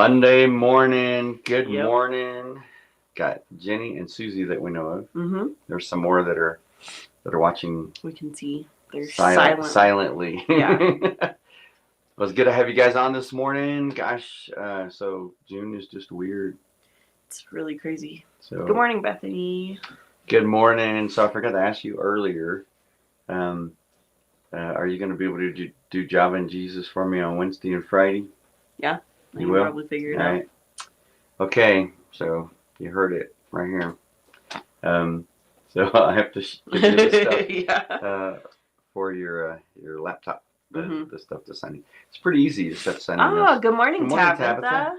Monday morning. Good Yep. morning. Got Jenny and Susie that we know of. Mm-hmm. There's some more that are watching. We can see they're silently. Yeah. It was good to have you guys on this morning. Gosh, so June is just weird. It's really crazy. So good morning, Bethany. Good morning. So I forgot to ask you earlier. Are you going to be able to do Java and Jesus for me on Wednesday and Friday? Yeah, you will probably figure it out. Right. Okay, so you heard it right here. So I have to give you the stuff for your laptop. The stuff to sign in. It's pretty easy to start signing this. Good morning, Tabitha.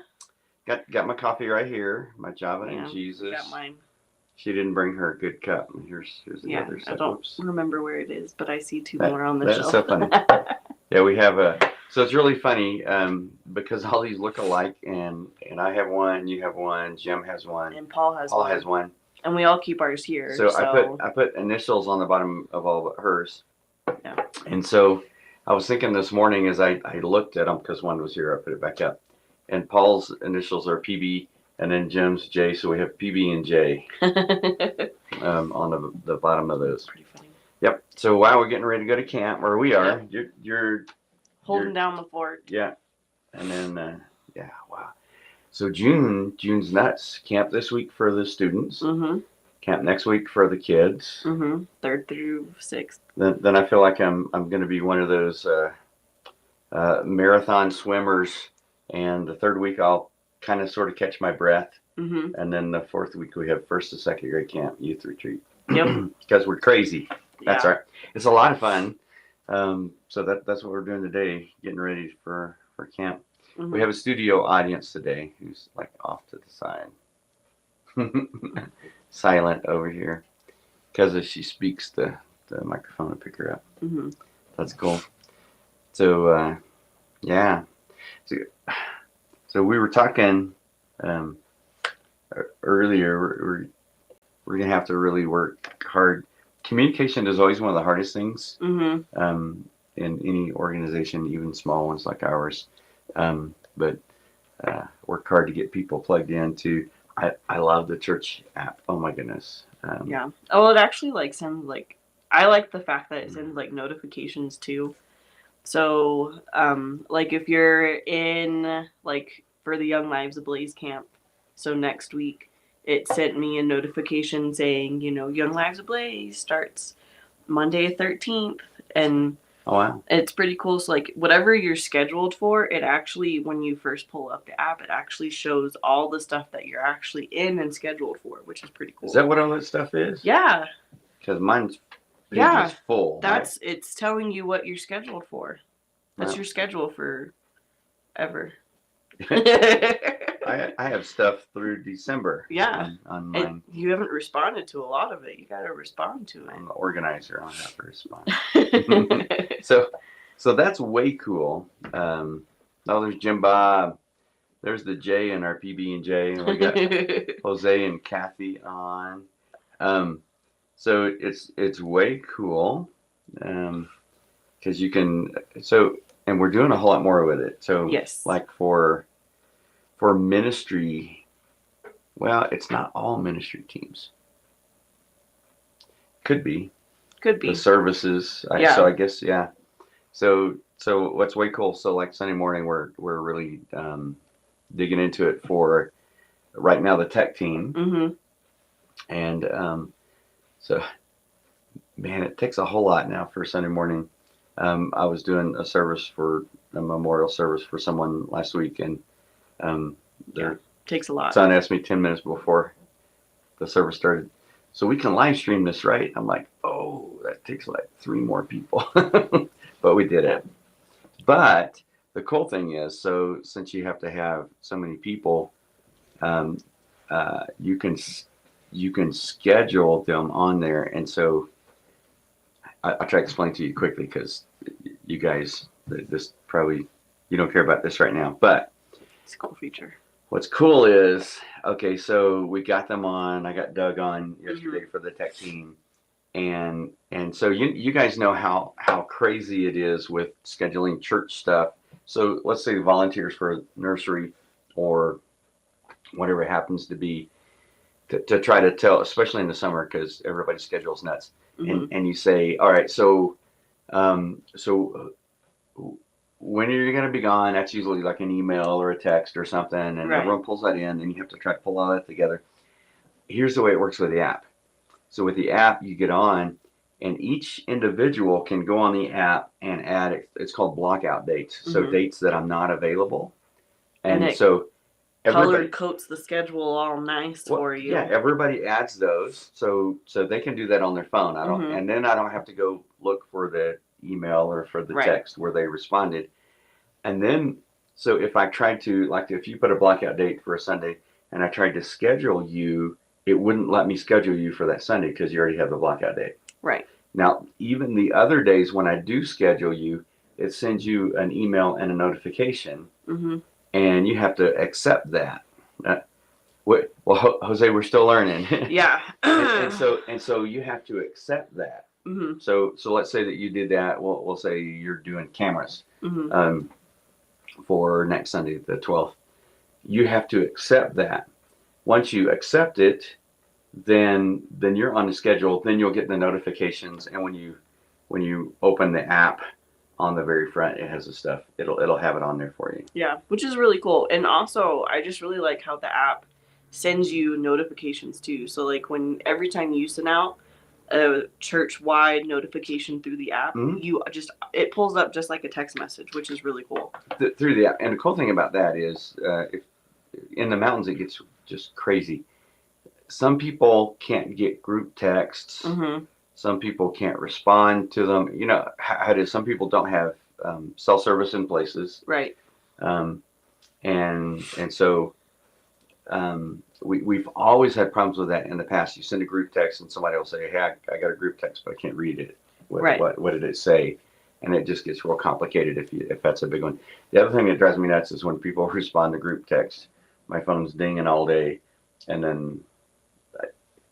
Got my coffee right here. My Java and Jesus. Got mine. She didn't bring her good cup. Here's the other stuff. I don't remember where it is, but I see two more on the shelf. That's so funny. Yeah, we have so it's really funny because all these look alike, and I have one, you have one, Jim has one, and Paul has one, and we all keep ours here. So I put initials on the bottom of all but hers. Yeah. And so I was thinking this morning as I looked at them, because one was here, I put it back up, and Paul's initials are PB, and then Jim's J, so we have PB and J on the bottom of those. Pretty funny. Yep. So while we're getting ready to go to camp, or we are, you're holding down the fort. Yeah. And then wow. So June's nuts. Camp this week for the students. Mm-hmm. Camp next week for the kids. Mm-hmm. 3rd through 6th. Then I feel like I'm going to be one of those marathon swimmers, and the 3rd week I'll kind of sort of catch my breath. Mm-hmm. And then the 4th week we have 1st to 2nd grade camp, youth retreat. Yep. Because we're crazy. That's right. It's a lot of fun. So that's what we're doing today, getting ready for camp. Mm-hmm. We have a studio audience today who's like off to the side. Silent over here. Because as she speaks, the microphone will pick her up. Mm-hmm. That's cool. So, yeah. So we were talking earlier, we're going to have to really work hard. Communication is always one of the hardest things in any organization, even small ones like ours. But work hard to get people plugged into. I love the church app. Oh my goodness. Yeah. Oh, it actually sends I like the fact that it sends notifications too. So if you're in for the Young Lives Ablaze camp, so next week it sent me a notification saying, Young Lives Ablaze starts Monday 13th. And oh, wow. It's pretty cool. So whatever you're scheduled for, it actually, when you first pull up the app, it actually shows all the stuff that you're actually in and scheduled for, which is pretty cool. Is that what all that stuff is? Yeah. Because mine's page is full. It's telling you what you're scheduled for. That's your schedule for ever. I have stuff through December. Yeah. On mine. And you haven't responded to a lot of it. You got to respond to it. I'm the organizer. I don't have to respond. So that's way cool. There's Jim Bob. There's the J in our PB and J. And we got Jose and Kathy on. So it's way cool. Because you can and we're doing a whole lot more with it. So yes. For ministry, well, it's not all ministry teams. Could be. The services. So I guess, yeah. So what's way cool. So Sunday morning, we're really digging into it for right now the tech team. Mm-hmm. And so, man, it takes a whole lot now for Sunday morning. I was doing a memorial service for someone last week, and takes a lot. Son asked me 10 minutes before the service started, so we can live stream this, right? I'm like, oh, that takes 3 more people. But we did it. But the cool thing is, so since you have to have so many people, you can schedule them on there. And so I'll try to explain to you quickly, because you guys, this probably, you don't care about this right now, but it's a cool feature. What's cool is, okay, so we got them on. I got Doug on yesterday for the tech team. And so you guys know how crazy it is with scheduling church stuff. So let's say volunteers for nursery, or whatever it happens to be, to try to tell, especially in the summer because everybody's schedule's nuts. And you say, all right, so so when are you going to be gone? That's usually like an email or a text or something, and Right. everyone pulls that in, and you have to try to pull all that together. Here's the way it works with the app. So with the app, you get on, and each individual can go on the app and add, it's called block out dates. So dates that I'm not available. And it so color coats the schedule all nice for you. Yeah, everybody adds those, so they can do that on their phone. I don't, and then I don't have to go look for the email or for the text where they responded. And then, so if I tried to, like, if you put a blackout date for a Sunday, and I tried to schedule you, it wouldn't let me schedule you for that Sunday because you already have the blackout date. Right. Now, even the other days when I do schedule you, it sends you an email and a notification, and you have to accept that. Well, Jose, we're still learning. Yeah. and so you have to accept that. So let's say that you did that. We'll say you're doing cameras for next Sunday, the 12th. You have to accept that. Once you accept it, then you're on the schedule. Then you'll get the notifications, and when you open the app, on the very front, it has the stuff. It'll have it on there for you. Yeah, which is really cool. And also, I just really like how the app sends you notifications too. So like every time you send out a church-wide notification through the app, it pulls up just like a text message, which is really cool. Through the app. And the cool thing about that is, if in the mountains, it gets just crazy. Some people can't get group texts. Some people can't respond to them. You know how it is. Some people don't have cell service in places. Right. And so we've always had problems with that in the past. You send a group text and somebody will say, hey, I got a group text, but I can't read it. What did it say? And it just gets real complicated if that's a big one. The other thing that drives me nuts is when people respond to group text. My phone's dinging all day, and then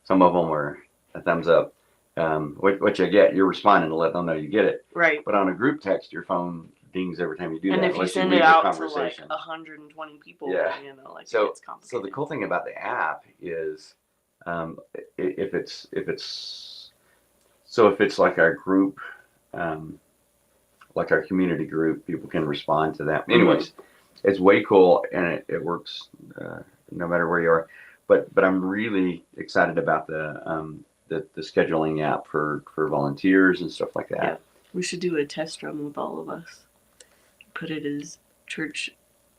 some of them are a thumbs up. What you get, you're responding to let them know you get it. Right. But on a group text, your phone dings every time you do and that. And if you send it out to like 120 people, it's complicated. So the cool thing about the app is, if it's like our group, like our community group, people can respond to that. Anyways, it's way cool, and it works no matter where you are. But I'm really excited about the scheduling app for volunteers and stuff like that. Yeah, we should do a test run with all of us. Put it as church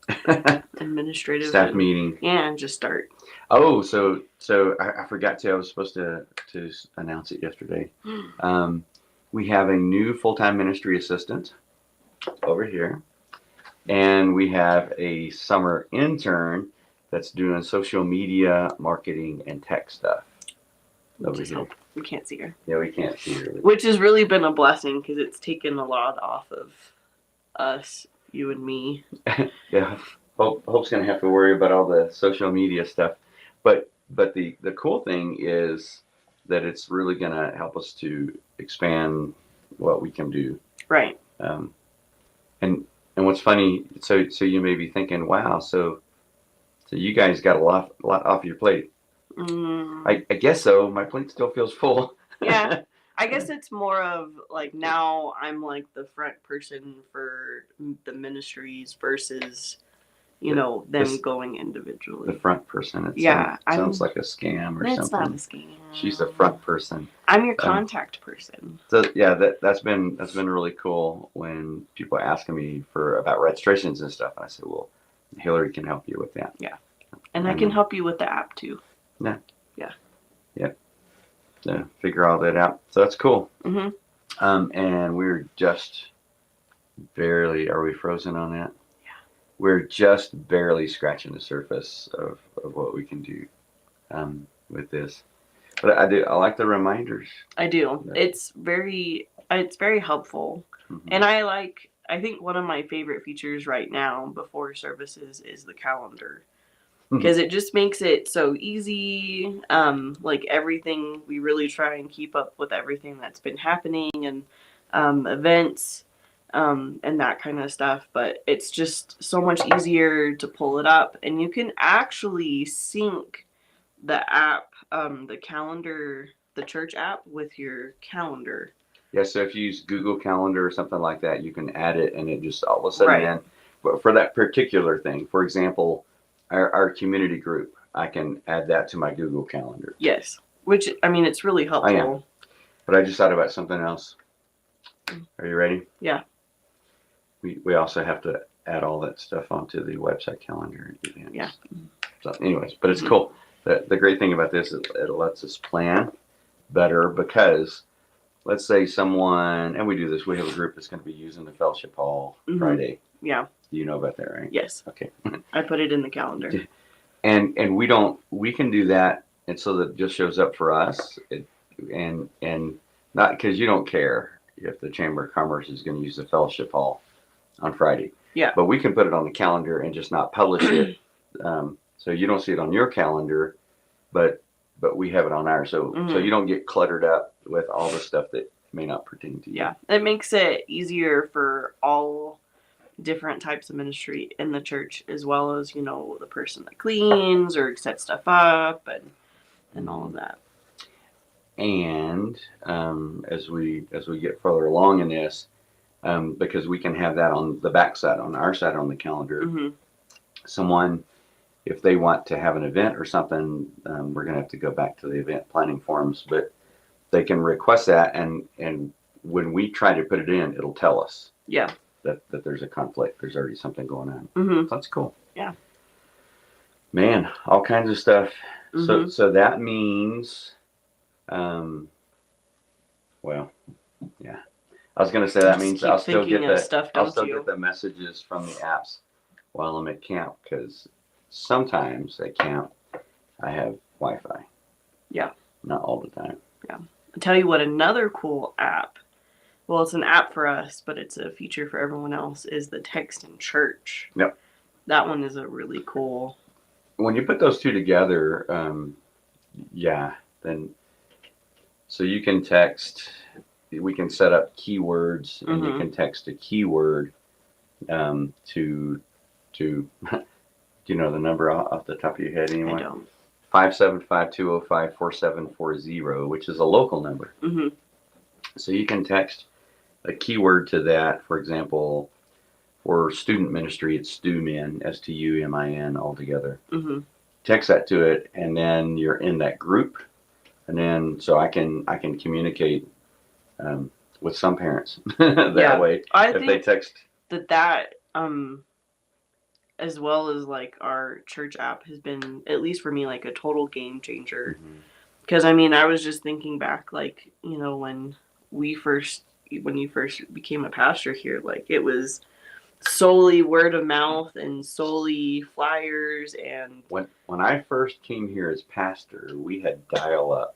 administrative staff meeting. Yeah, and just start. Oh, so I forgot to. I was supposed to announce it yesterday. We have a new full-time ministry assistant over here, and we have a summer intern that's doing social media marketing and tech stuff. We can't see her. Yeah, we can't see her. Which has really been a blessing because it's taken a lot off of us, you and me. Yeah, Hope's gonna have to worry about all the social media stuff, but the cool thing is that it's really gonna help us to expand what we can do. Right. And what's funny, so you may be thinking, wow, so you guys got a lot off your plate. I guess so. My plate still feels full. Yeah. I guess it's more of like now I'm like the front person for the ministries versus, them going individually. The front person. Sounds like a scam or something. It's not a scam. She's the front person. I'm your contact person. So yeah, that's been really cool when people are asking me about registrations and stuff. And I said, well, Hillary can help you with that. Yeah. And I can help you with the app too. Yeah. Yeah. Yep. So figure all that out. So that's cool. And we're just barely, are we frozen on that? Yeah. We're just barely scratching the surface of what we can do with this. But I like the reminders. I do. It's very helpful. And I think one of my favorite features right now before services is the calendar. Because it just makes it so easy. Like everything, we really try and keep up with everything that's been happening and events. and that kind of stuff. But it's just so much easier to pull it up, and you can actually sync the app, the calendar, the church app with your calendar. Yeah, so if you use Google Calendar or something like that, you can add it, and it just all of a sudden Right. then, but for that particular thing, for example, our community group, I can add that to my Google Calendar. Yes, which I mean, it's really helpful. But I just thought about something else. Are you ready? Yeah. We also have to add all that stuff onto the website calendar. Yeah. So anyways, but it's cool. The great thing about this is it lets us plan better, because let's say someone, and we do this, we have a group that's going to be using the fellowship hall Friday. Yeah. You know about that, right? Yes. Okay. I put it in the calendar. And we can do that, and so that it just shows up for us, and not because you don't care if the Chamber of Commerce is going to use the fellowship hall on Friday. Yeah. But we can put it on the calendar and just not publish it, so you don't see it on your calendar, but we have it on ours, so you don't get cluttered up with all the stuff that may not pertain to you. Yeah, it makes it easier for all different types of ministry in the church, as well as, you know, the person that cleans or sets stuff up and all of that. And as we get further along in this, because we can have that on the back side, on our side on the calendar, someone, if they want to have an event or something, we're going to have to go back to the event planning forms, but they can request that, and when we try to put it in, it'll tell us that there's a conflict. There's already something going on. So that's cool. Yeah. Man, all kinds of stuff. So that means, well, yeah. I was going to say that means I'll still get the messages from the apps while I'm at camp, because sometimes at camp I have Wi-Fi. Yeah. Not all the time. Yeah. I'll tell you what, another cool app, well, it's an app for us, but it's a feature for everyone else, is the Text in Church. Yep. That one is a really cool. When you put those two together, then so you can text, we can set up keywords, and you can text a keyword to do you know the number off the top of your head anyway? I don't. 575-205-4740, which is a local number. So you can text a keyword to that. For example, for student ministry, it's STUMIN, STUMIN altogether. Text that to it, and then you're in that group, and then so I can communicate with some parents that way. I think they text that as well as like our church app has been, at least for me, like a total game changer. Because I mean, I was just thinking back, like, you know, when you first became a pastor here, like it was solely word of mouth and solely flyers. And when I first came here as pastor, we had dial-up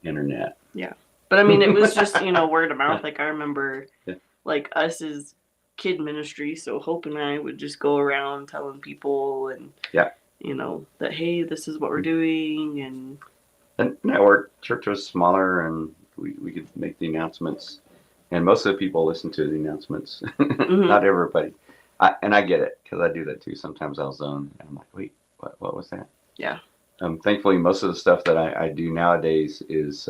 internet. Yeah, but I mean, it was just, you know, word of mouth. Like I remember, like us as kid ministry, so Hope and I would just go around telling people, and you know, that hey, this is what we're doing. And network church was smaller, and we could make the announcements, and most of the people listen to the announcements. Not everybody, and I get it, because I do that too. Sometimes I'll zone, and I'm like, wait, what was that? Yeah. Thankfully, most of the stuff that I do nowadays is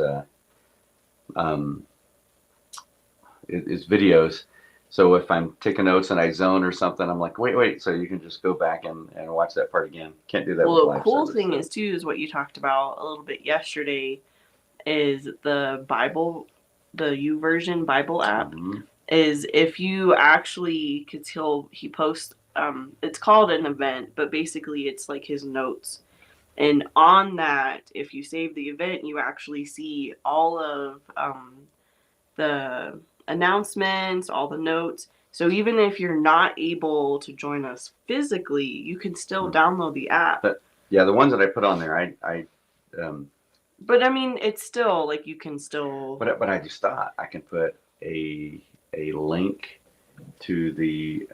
videos. So if I'm taking notes and I zone or something, I'm like, wait. So you can just go back and watch that part again. Can't do that with live Well, the cool service, thing is, too, is what you talked about a little bit yesterday, is the Bible, the YouVersion Bible app, is if you actually, because he posts, it's called an event, but basically it's like his notes. And on that, if you save the event, you actually see all of the announcements, all the notes. So even if you're not able to join us physically, you can still download the app. Yeah, the ones that I put on there, I but I mean, it's still like you can still. But I just thought I can put a link to the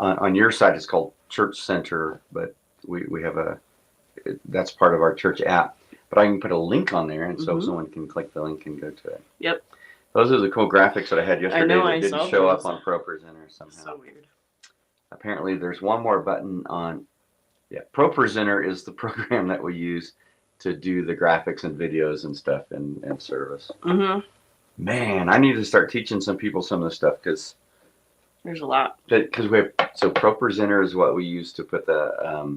on your site. It's called Church Center, but we have that's part of our church app. But I can put a link on there, and so someone can click the link and go to it. Yep. Those are the cool graphics that I had yesterday know, that I didn't saw show those. up on ProPresenter somehow. So weird. Apparently, there's one more button on. Yeah, ProPresenter is the program that we use to do the graphics and videos and stuff in service. Mm-hmm. Man, I need to start teaching some people some of this stuff because There's a lot. we have, so ProPresenter is what we use to put the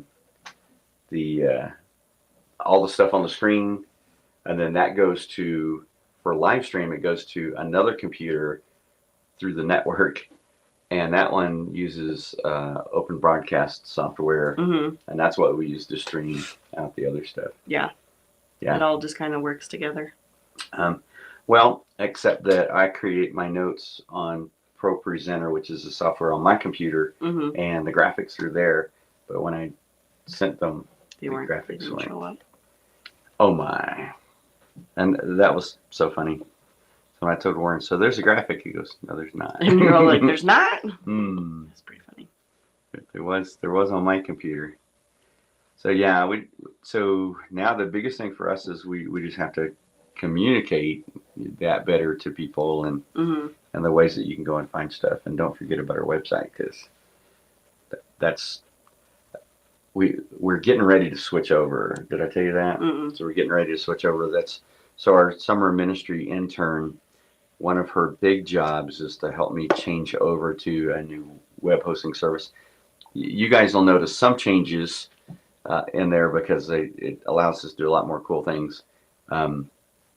all the stuff on the screen, and then that goes to, for live stream, it goes to another computer through the network, and that one uses open broadcast software, Mm-hmm. and that's what we use to stream out the other stuff. Yeah. Yeah. It all just kind of works together. Well, except that I create my notes on ProPresenter, which is the software on my computer, Mm-hmm. and the graphics are there. But when I sent them, They the weren't. graphics They didn't went, show up. oh my. And that was so funny. So I told Warren, so there's a graphic. He goes, no, there's not. And you're all like, "There's not." Hmm. That's pretty funny. There was on my computer. So yeah, so now the biggest thing for us is we just have to communicate that better to people, and Mm-hmm. the ways that you can go and find stuff. And don't forget about our website, because we're getting ready to switch over. Did I tell you that? Mm-mm. So we're getting ready to switch over. So our summer ministry intern, one of her big jobs is to help me change over to a new web hosting service. You guys will notice some changes in there because it allows us to do a lot more cool things.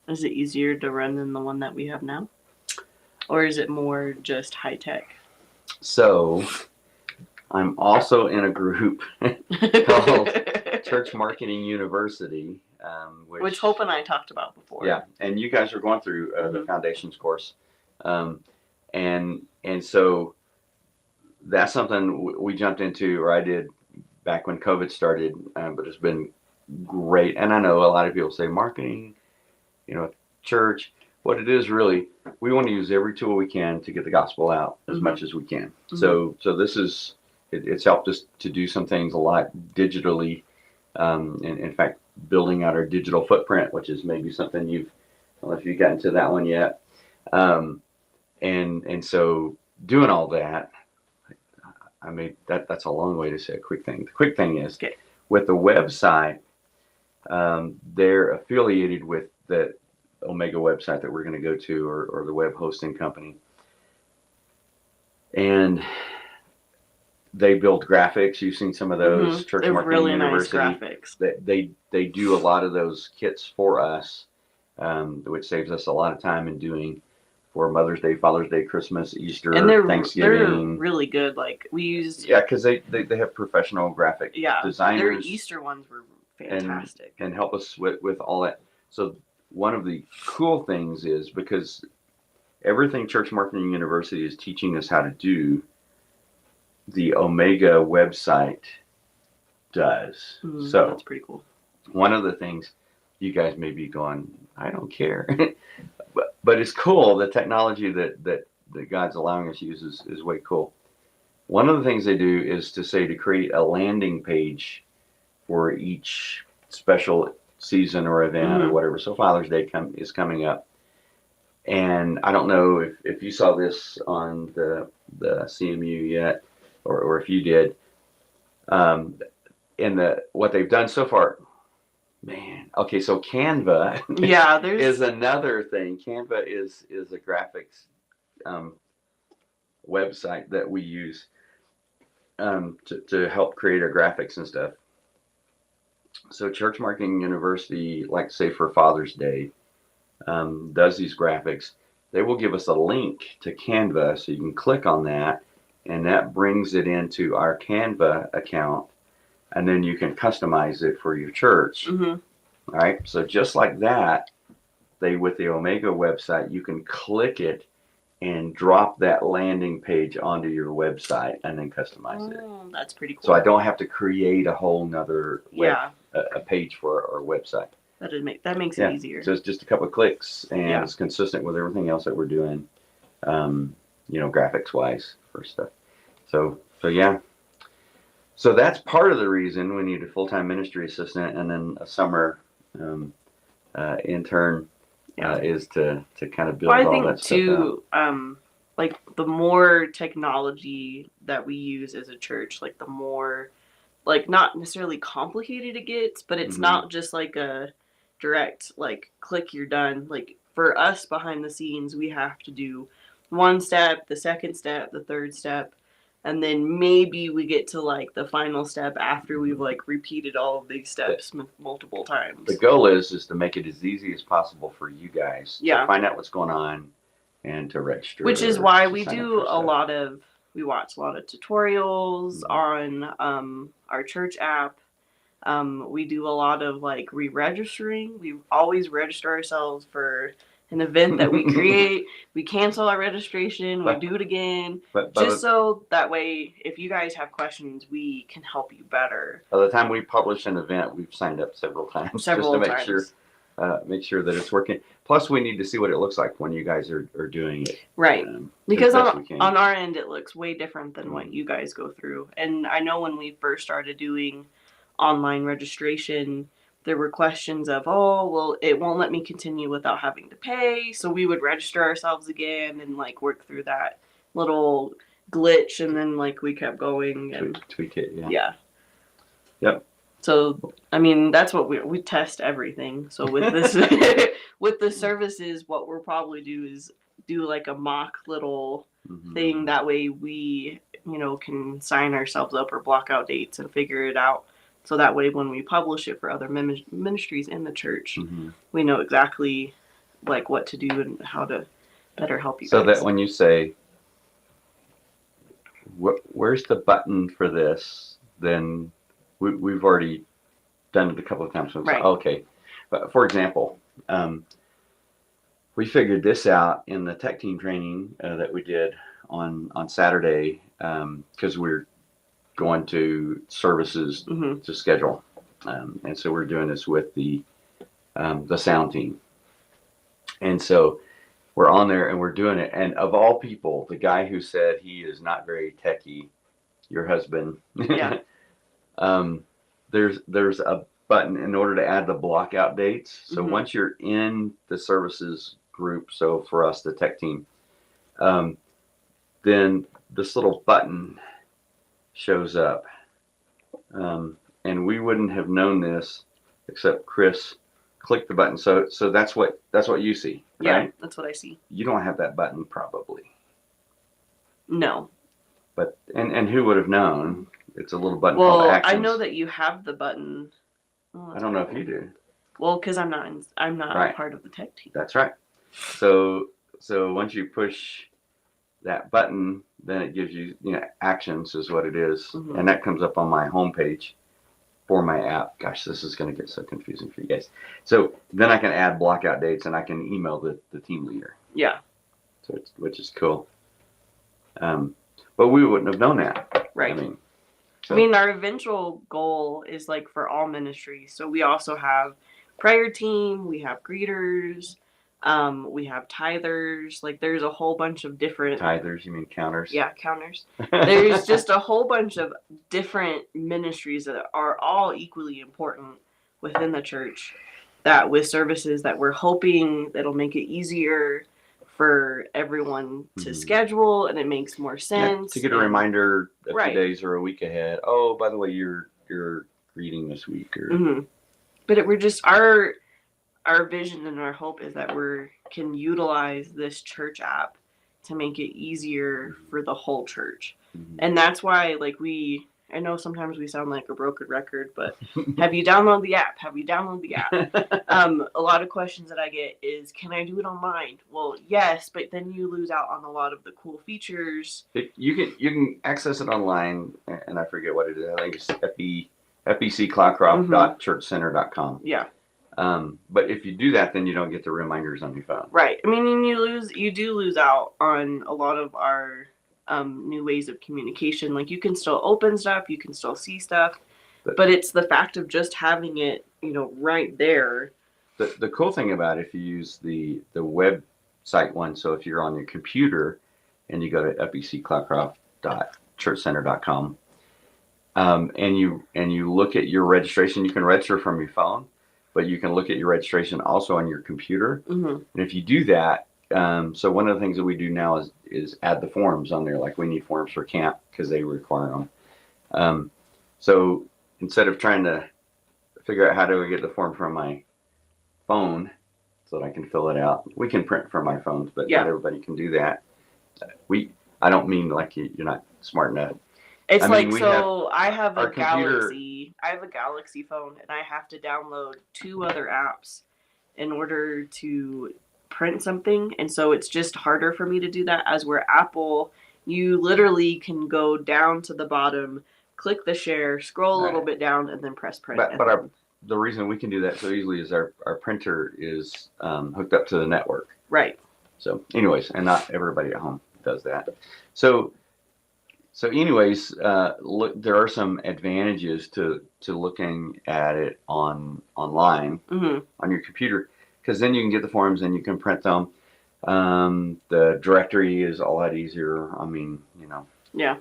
Is it easier to run than the one that we have now? Or is it more just high tech? So I'm also in a group called Church Marketing University, which Hope and I talked about before. Yeah, and you guys are going through the foundations course, and so that's something we jumped into, or I did back when COVID started, but it's been great. And I know a lot of people say marketing, church. What it is really, we want to use every tool we can to get the gospel out as much as we can. So this is, it's helped us to do some things a lot digitally. And in fact, building out our digital footprint, which is maybe something I don't know if you've gotten to that one yet. And so doing all that, I mean, that's a long way to say a quick thing. The quick thing is, with the website, they're affiliated with the Omega website that we're going to go to, or the web hosting company. And they build graphics. You've seen some of those. Church They're Marketing really University. Nice graphics. They do a lot of those kits for us, which saves us a lot of time in doing for Mother's Day, Father's Day, Christmas, Easter, and Thanksgiving. They're really good. Like we used. Yeah, because they have professional graphic designers. Their Easter ones were fantastic. And help us with all that. So one of the cool things is, because everything Church Marketing University is teaching us how to do, the Omega website does. So that's pretty cool. One of the things you guys may be going, I don't care, but it's cool. The technology that God's allowing us to use is way cool. One of the things they do is to create a landing page for each special season or event or whatever. So Father's Day is coming up. And I don't know if you saw this on the CMU yet, or if you did. What they've done so far, man. Okay, so Canva is another thing. Canva is a graphics website that we use to help create our graphics and stuff. So Church Marketing University, like say for Father's Day, does these graphics. They will give us a link to Canva, so you can click on that, and that brings it into our Canva account, and then you can customize it for your church. All right, so just like that, with the Omega website, you can click it and drop that landing page onto your website and then customize it. That's pretty cool. So I don't have to create a whole nother a page for our website. That makes it easier. So it's just a couple of clicks, and it's consistent with everything else that we're doing, graphics wise for stuff. So yeah. So that's part of the reason we need a full-time ministry assistant and then a summer intern. Yeah. is to kind of build Well, I all think that stuff out. too, like the more technology that we use as a church, like the more, like, not necessarily complicated it gets, but it's Mhm. not just like a direct, like, click, you're done. Like, for us behind the scenes, we have to do one step, the second step, the third step, and then maybe we get to like the final step after we've like repeated all of these steps multiple times. The goal is to make it as easy as possible for you guys Yeah. to find out what's going on and to register. Which is or why to we sign up do for a stuff. lot of, we watch a lot of tutorials Mhm. on our church app. We do a lot of like re-registering. We always register ourselves for an event that we create. We cancel our registration. We do it again. But Just so that way, if you guys have questions, we can help you better. by the time we publish an event, we've signed up several times just to make sure that it's working. Plus, we need to see what it looks like when you guys are doing it. Right. Because as best we can. on our end, it looks way different than what you guys go through. And I know when we first started doing online registration, there were questions of, oh, well, it won't let me continue without having to pay. So we would register ourselves again and like work through that little glitch, and then like we kept going and tweak it. Yeah. Yeah. Yep. So I mean, that's what we test everything. So with this with the services, what we'll probably do is do like a mock little thing. That way we, can sign ourselves up or block out dates and figure it out. So that way when we publish it for other ministries in the church, we know exactly like what to do and how to better help you guys. So that when you say, where's the button for this, then we've already done it a couple of times. So Right. Okay. But for example, we figured this out in the tech team training that we did on Saturday, because we're going to services to schedule. And so we're doing this with the sound team. And so we're on there and we're doing it. And of all people, the guy who said he is not very techie, your husband, Yeah. there's a button in order to add the block out dates. So Mhm. once you're in the services group, so for us, the tech team, then this little button shows up. And we wouldn't have known this except Chris clicked the button. So that's what you see, right? Yeah, that's what I see. You don't have that button probably. No. But and who would have known? It's a little button called Well, Actions. I know that you have the button. Oh, I don't know if you do. Well, because I'm not Right. part of the tech team. That's right. So once you push that button, then it gives you, actions is what it is. Mhm. And that comes up on my homepage for my app. Gosh, this is going to get so confusing for you guys. So then I can add blockout dates and I can email the team leader. Yeah. So which is cool. But we wouldn't have known that. Right. I mean, our eventual goal is like for all ministries. So we also have prayer team, we have greeters, we have tithers. Like there's a whole bunch of different tithers. You mean counters? Yeah, counters. There's just a whole bunch of different ministries that are all equally important within the church. That with services that we're hoping that'll make it easier for everyone to schedule, and it makes more sense. To get a reminder a Right. few days or a week ahead. Oh, by the way, you're greeting this week. Or But we're just our vision and our hope is that we can utilize this church app to make it easier for the whole church. And that's why, like, I know sometimes we sound like a broken record, but have you downloaded the app? Have you downloaded the app? A lot of questions that I get is, can I do it online? Well, yes, but then you lose out on a lot of the cool features. You can access it online, and I forget what it is. I think it's fbccloudcroft.churchcenter.com. Yeah. But if you do that, then you don't get the reminders on your phone. Right. I mean, you do lose out on a lot of our new ways of communication. Like you can still open stuff, you can still see stuff, but it's the fact of just having it, right there. The cool thing about it, if you use the website one, so if you're on your computer and you go to fbccloudcroft.churchcenter.com, and you look at your registration, you can register from your phone, but you can look at your registration also on your computer. Mm-hmm. And if you do that, so one of the things that we do now is add the forms on there. Like we need forms for camp because they require them. So instead of trying to figure out how do I get the form from my phone so that I can fill it out, we can print from my phones, but Yeah. not everybody can do that. I don't mean like you're not smart enough. It's I like, mean, we so I have our a computer- Galaxy. I have a Galaxy phone, and I have to download 2 other apps in order to print something, and so it's just harder for me to do that. As where Apple, you literally can go down to the bottom, click the share, scroll a little Right. bit down, and then press print. But the reason we can do that so easily is our printer is hooked up to the network. right. So anyways, and not everybody at home does that. So anyways, look, there are some advantages to looking at it online Mm-hmm. on your computer, because then you can get the forms and you can print them. The directory is a lot easier. I mean, Yeah.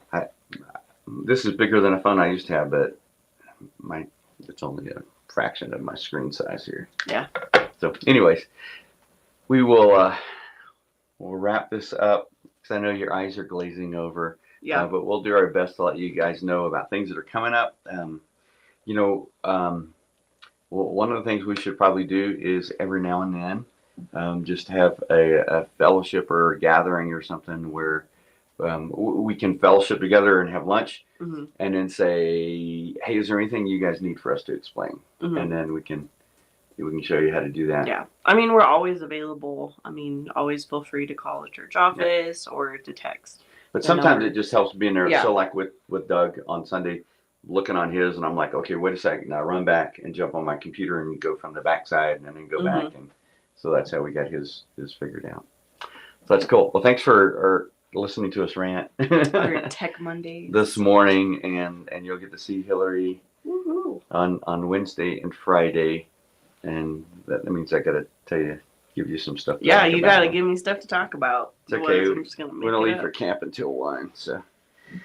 this is bigger than a phone I used to have, but it's only a fraction of my screen size here. Yeah. So anyways, we will we'll wrap this up because I know your eyes are glazing over. Yeah. But we'll do our best to let you guys know about things that are coming up. Well, one of the things we should probably do is every now and then just have a fellowship or a gathering or something where we can fellowship together and have lunch, Mm-hmm. and then say, hey, is there anything you guys need for us to explain? Mm-hmm. And then we can show you how to do that. Yeah. I mean, we're always available. I mean, always feel free to call the church office or to text. But the sometimes number. it just helps being there. Yeah. So like with Doug on Sunday, looking on his, and I'm like, okay, wait a second. Now run back and jump on my computer and go from the backside and then go back. And so that's how we got his figured out. So that's cool. Well, thanks for listening to us rant Our Tech Mondays. this morning, and you'll get to see Hillary Woohoo. on Wednesday and Friday, and that means I got to give you some stuff. Yeah, you got to give me stuff to talk about. It's okay. Otherwise, I'm just gonna We're gonna leave for up. camp until 1. So.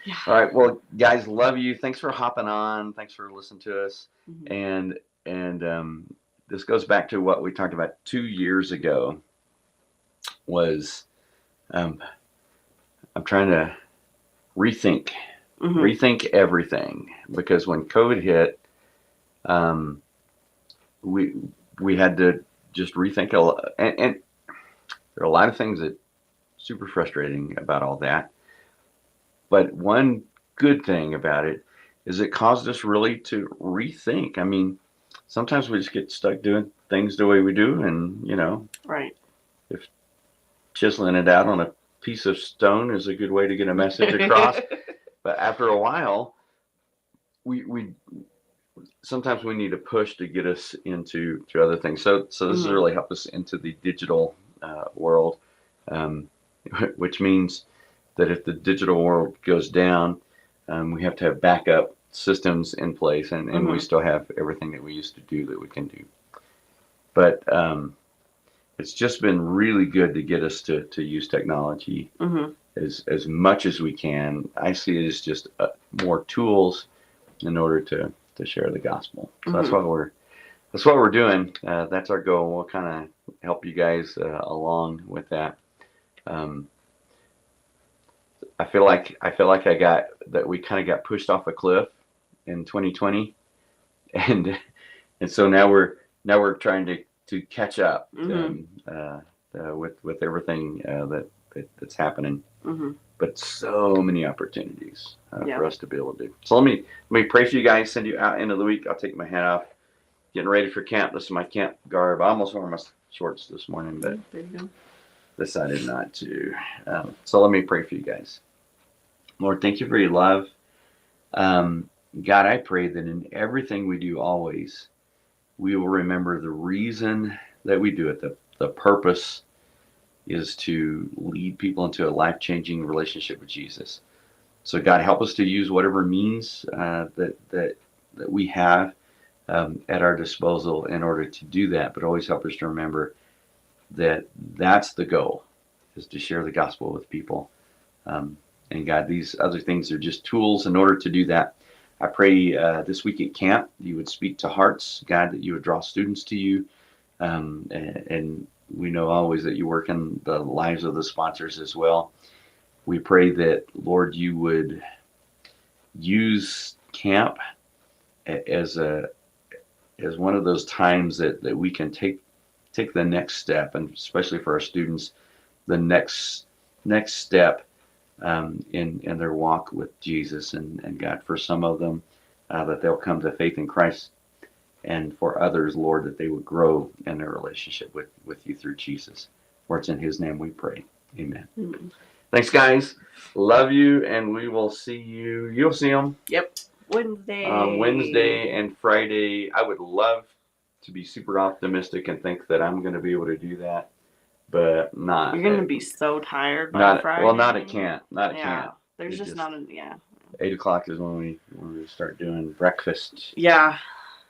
Yeah. All right. Well, guys, love you. Thanks for hopping on. Thanks for listening to us. Mhm. And this goes back to what we talked about 2 years ago. Was I'm trying to rethink everything, because when COVID hit, we had to just rethink a lot, and there are a lot of things that super frustrating about all that. But one good thing about it is it caused us really to rethink. I mean, sometimes we just get stuck doing things the way we do, and Right. if chiseling it out on a piece of stone is a good way to get a message across. But after a while, we sometimes we need a push to get us into other things. So this has really helped us into the digital world, which means that if the digital world goes down, we have to have backup systems in place, and we still have everything that we used to do that we can do. But it's just been really good to get us to use technology as much as we can. I see it as just more tools in order to share the gospel. So that's what we're doing. That's our goal. We'll kind of help you guys along with that. I feel like we kind of got pushed off a cliff in 2020, and so now we're trying to catch up with everything that's happening. But so many opportunities for us to be able to do. So let me pray for you guys. Send you out into the week. I'll take my hat off. Getting ready for camp. This is my camp garb. I almost wore my shorts this morning, but there you go. Decided not to. So let me pray for you guys. Lord, thank you for your love. God, I pray that in everything we do always, we will remember the reason that we do it. The purpose is to lead people into a life-changing relationship with Jesus. So God, help us to use whatever means that we have at our disposal in order to do that, but always help us to remember that that's the goal, is to share the gospel with people. And God, these other things are just tools in order to do that. I pray this week at camp you would speak to hearts, God, that you would draw students to you. And we know always that you work in the lives of the sponsors as well. We pray that, Lord, you would use camp as one of those times that we can take the next step, and especially for our students, the next step in their walk with Jesus. And God, for some of them, that they'll come to faith in Christ, and for others, Lord, that they would grow in their relationship with you through Jesus. For it's in his name we pray. Amen. Mm-hmm. Thanks, guys. Love you, and we will see you. You'll see them. Yep. Wednesday and Friday. I would love to be super optimistic and think that I'm going to be able to do that, but not. You're going to be so tired by Friday. Well, not at camp. Not at camp. There's just not a, 8 o'clock is when we start doing breakfast. Yeah.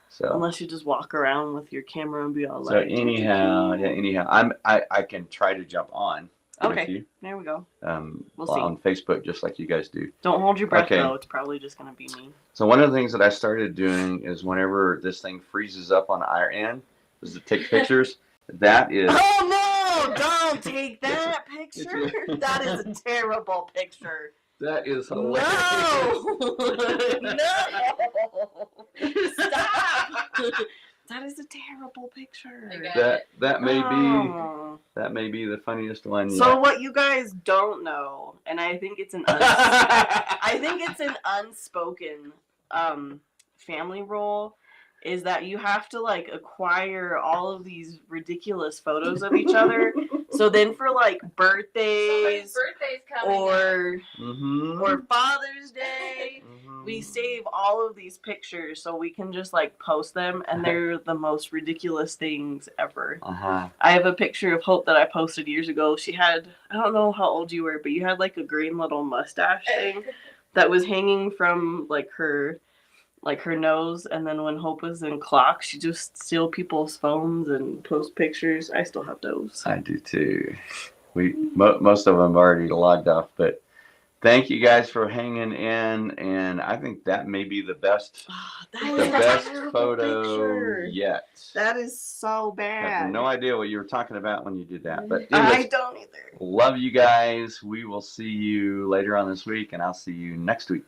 So unless you just walk around with your camera and be all like. So anyhow, I can try to jump on. Okay. With you. There we go. We'll see. On Facebook, just like you guys do. Don't hold your breath though. It's probably just gonna be me. So one of the things that I started doing is whenever this thing freezes up on our end, is to take pictures. That is. Oh no! Don't take that picture. That is a terrible picture. That is hilarious. No! No! Stop! That is a terrible picture. That may be the funniest one yet. So what you guys don't know, and I think it's an unspoken family rule, is that you have to like acquire all of these ridiculous photos of each other. So then for like birthdays or Father's Day, we save all of these pictures so we can just like post them, and they're the most ridiculous things ever. I have a picture of Hope that I posted years ago. She had, I don't know how old you were, but you had like a green little mustache thing that was hanging from like her nose, and then when Hope was in clock, she just steal people's phones and post pictures. I still have those. I do too. Most of them already logged off, but thank you guys for hanging in, and I think that may be the best photo yet. That is so bad. I have no idea what you were talking about when you did that, but I don't either. Love you guys. We will see you later on this week, and I'll see you next week.